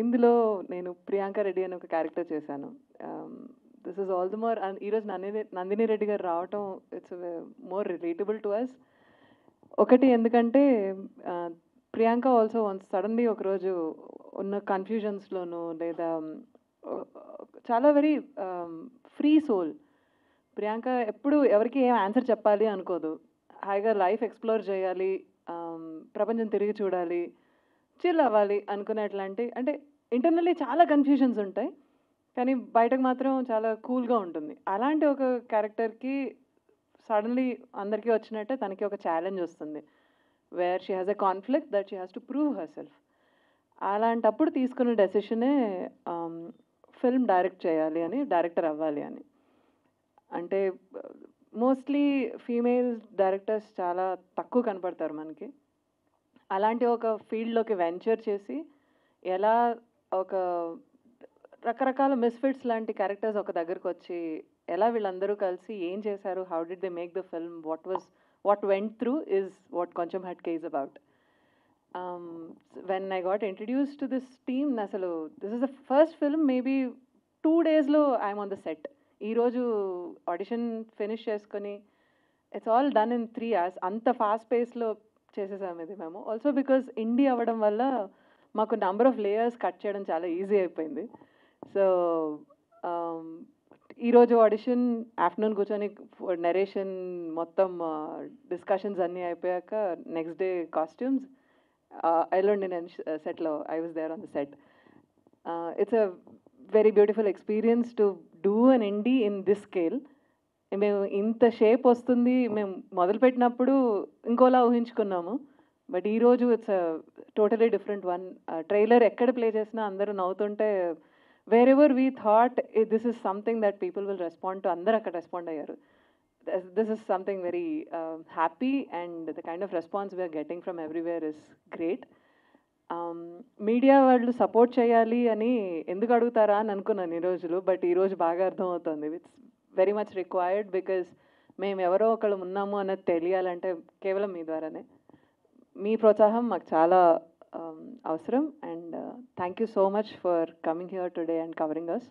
ఇందులో నేను ప్రియాంక రెడ్డి అని ఒక క్యారెక్టర్ చేశాను. This is all the more ఈరోజు నందిని రెడ్డి గారు రావటం it's more relatable to us. ఒకటి ఎందుకంటే ప్రియాంక ఆల్సో వన్స్ సడన్లీ ఒకరోజు ఉన్న కన్ఫ్యూజన్స్లోనూ లేదా చాలా వెరీ ఫ్రీ సోల్. ప్రియాంక ఎప్పుడు ఎవరికి ఏం ఆన్సర్ చెప్పాలి అనుకోదు. హాయిగా లైఫ్ ఎక్స్ప్లోర్ చేయాలి, ప్రపంచం తిరిగి చూడాలి, చిల్ అవ్వాలి అనుకునేట్లాంటి, అంటే ఇంటర్నల్లీ చాలా కన్ఫ్యూజన్స్ ఉంటాయి కానీ బయటకు మాత్రం చాలా కూల్గా ఉంటుంది. అలాంటి ఒక క్యారెక్టర్కి సడన్లీ అందరికీ వచ్చినట్టే తనకి ఒక ఛాలెంజ్ వస్తుంది, where she has a conflict that she has to prove her self. అలాంటప్పుడు తీసుకున్న డెసిషనే ఫిల్మ్ డైరెక్ట్ చేయాలి అని, డైరెక్టర్ అవ్వాలి అని. అంటే మోస్ట్లీ ఫీమేల్ డైరెక్టర్స్ చాలా తక్కువ కనపడతారు మనకి. అలాంటి ఒక ఫీల్డ్లోకి వెంచర్ చేసి ఎలా ఒక రకరకాల మిస్ఫిట్స్ లాంటి క్యారెక్టర్స్ ఒక దగ్గరకు వచ్చి ఎలా వీళ్ళందరూ కలిసి ఏం చేశారు, how did they make the film, what went through is what కొంచెం హట్కే is about. When I got introduced to this team, అసలు this is the first film maybe 2 daysలో ఐఎమ్ ఆన్ ద సెట్. ఈరోజు ఆడిషన్ ఫినిష్ చేసుకొని it's all done in 3 hours. అంత fast పేస్లో చేసేసాము ఇది మేము. ఆల్సో బికాజ్ ఇండి అవ్వడం వల్ల మాకు నెంబర్ ఆఫ్ లేయర్స్ కట్ చేయడం చాలా ఈజీ అయిపోయింది. సో ఈరోజు ఆడిషన్ ఆఫ్టర్నూన్ కూర్చొని నరేషన్ మొత్తం డిస్కషన్స్ అన్నీ అయిపోయాక నెక్స్ట్ డే కాస్ట్యూమ్స్, ఎల్లుండి నేను సెట్లో I was there on the set. It's a very beautiful experience to do an indie in this scale. మేము ఇంత షేప్ వస్తుంది మేము మొదలుపెట్టినప్పుడు ఇంకోలా ఊహించుకున్నాము, బట్ ఈరోజు it's totally different one. Trailer ఎక్కడ ప్లే చేసినా అందరూ నవ్వుతుంటే wherever we thought this is something that people will respond to, అందరూ అక్కడ రెస్పాండ్ అయ్యారు. This is something very happy and the kind of response we are getting from everywhere is great. Media వాళ్ళు support చేయాలి అని ఎందుకు అడుగుతారా అని అనుకున్నాను ఈ రోజులు, బట్ ఈరోజు బాగా అర్థమవుతుంది. It's very much required because మేము ఎవరో ఒకళ్ళు ఉన్నాము అన్నది తెలియాలంటే కేవలం మీ ద్వారానే. మీ ప్రోత్సాహం మాకు చాలా అవసరం. And thank you so much for coming here today and covering us.